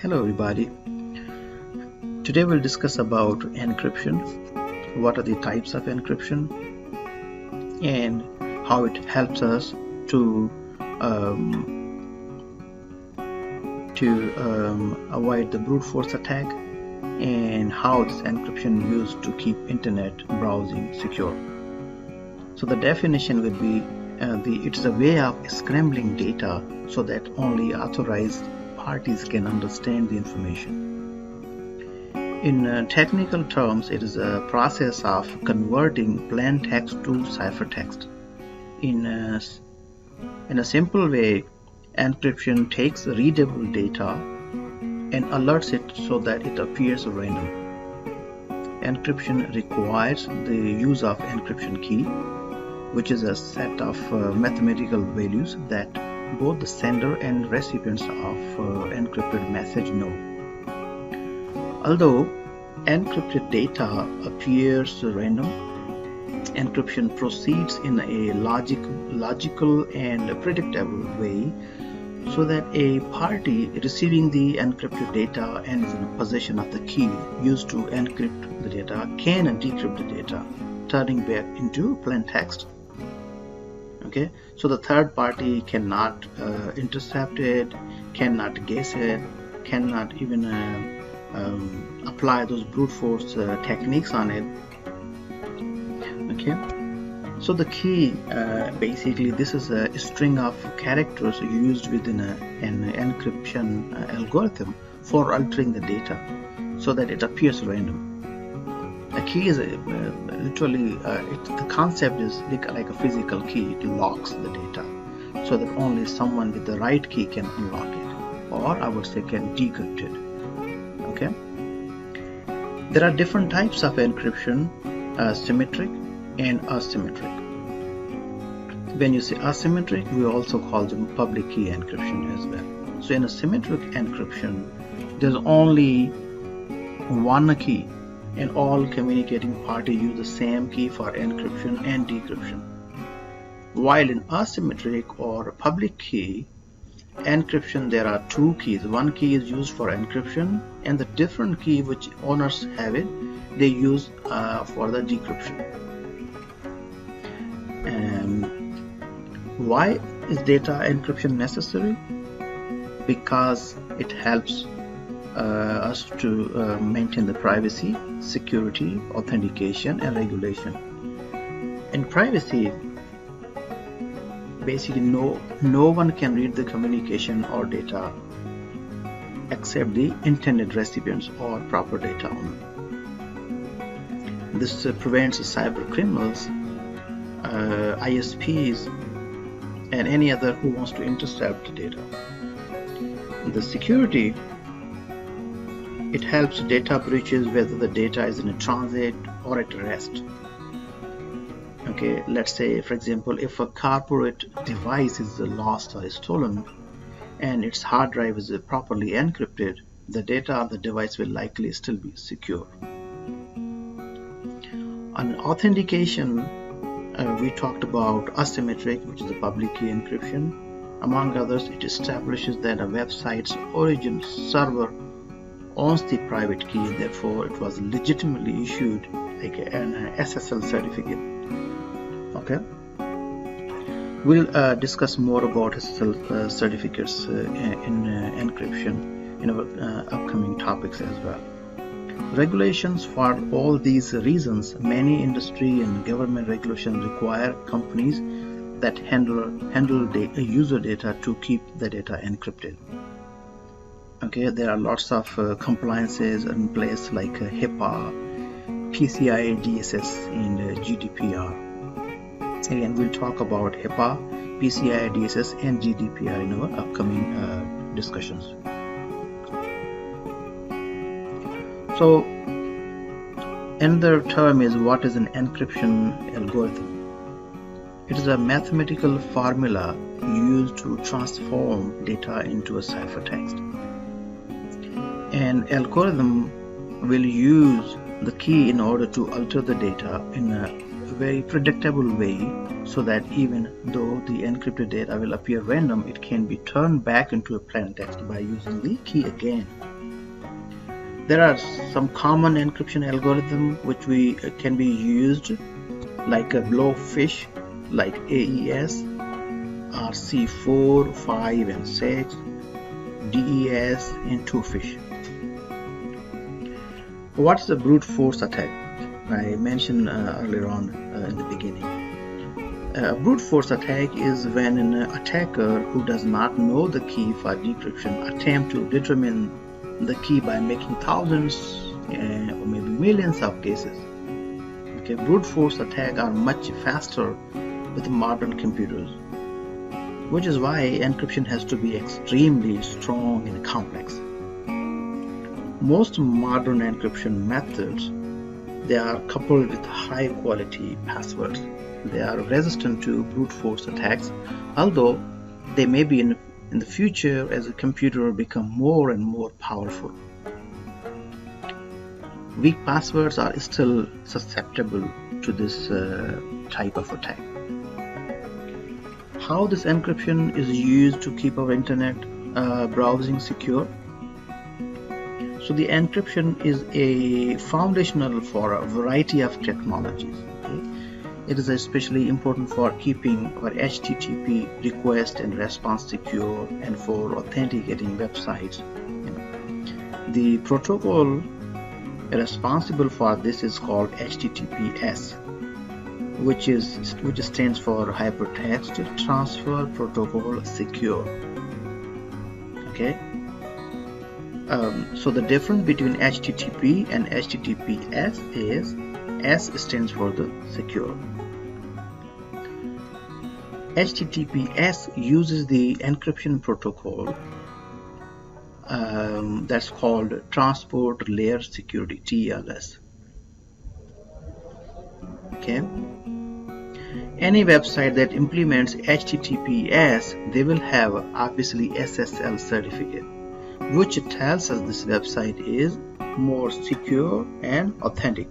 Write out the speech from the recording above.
Hello everybody. Today we'll discuss about encryption, what are the types of encryption and how it helps us to avoid the brute force attack, and how this encryption used to keep internet browsing secure. So the definition would be it's a way of scrambling data so that only authorized parties can understand the information. In technical terms, it is a process of converting plain text to ciphertext. In a simple way, encryption takes readable data and alerts it so that it appears random. Encryption requires the use of encryption key, which is a set of mathematical values that both the sender and recipients of encrypted message know. Although encrypted data appears random, encryption proceeds in a logical and predictable way so that a party receiving the encrypted data and is in possession of the key used to encrypt the data can decrypt the data, turning back into plain text. Okay, so the third party cannot intercept it, cannot guess it, cannot even apply those brute force techniques on it. Okay, so the key basically this is a string of characters used within an encryption algorithm for altering the data so that it appears random. A key is literally the concept is like a physical key. It locks the data so that only someone with the right key can unlock it, or I would say can decrypt it. Okay, there are different types of encryption: symmetric and asymmetric. When you say asymmetric, we also call them public key encryption as well. So in a symmetric encryption, there's only one key and all communicating parties use the same key for encryption and decryption. While in asymmetric or public key encryption, there are two keys. One key is used for encryption, and the different key which owners have it, they use for the decryption. Why is data encryption necessary? Because it helps us to maintain the privacy, security, authentication, and regulation. In privacy, basically no one can read the communication or data except the intended recipients or proper data owner. This prevents cyber criminals, ISPs, and any other who wants to intercept the data. The security, it helps data breaches whether the data is in a transit or at rest. Okay, let's say for example, if a corporate device is lost or is stolen and its hard drive is properly encrypted, the data on the device will likely still be secure. On authentication, we talked about asymmetric, which is the public key encryption. Among others, it establishes that a website's origin server owns the private key, therefore it was legitimately issued like an SSL certificate. Okay, we'll discuss more about SSL certificates in encryption in our upcoming topics as well. Regulations: for all these reasons, many industry and government regulations require companies that handle user data to keep the data encrypted. Okay, there are lots of compliances in place like HIPAA, PCI DSS, and GDPR. Again, we'll talk about HIPAA, PCI DSS, and GDPR in our upcoming discussions. So, another term is what is an encryption algorithm. It is a mathematical formula used to transform data into a ciphertext. An algorithm will use the key in order to alter the data in very predictable way, so that even though the encrypted data will appear random, it can be turned back into a plain text by using the key again. There are some common encryption algorithms which can be used, like a blowfish, like AES, RC4, 5, and 6, DES, and 2FISH. What's the brute force attack? I mentioned earlier on in the beginning. Brute force attack is when an attacker who does not know the key for decryption attempts to determine the key by making thousands or maybe millions of guesses. Okay, brute force attacks are much faster with modern computers, which is why encryption has to be extremely strong and complex. Most modern encryption methods, they are coupled with high quality passwords. They are resistant to brute force attacks, although they may be in the future as a computer become more and more powerful. Weak passwords are still susceptible to this type of attack. How this encryption is used to keep our internet browsing secure? So the encryption is a foundational for a variety of technologies. Okay? It is especially important for keeping our HTTP request and response secure and for authenticating websites. The protocol responsible for this is called HTTPS, which stands for Hypertext Transfer Protocol Secure. Okay. So the difference between HTTP and HTTPS is S stands for the secure. HTTPS uses the encryption protocol that's called Transport Layer Security, TLS. Okay. Any website that implements HTTPS, they will have obviously SSL certificate, which tells us this website is more secure and authentic.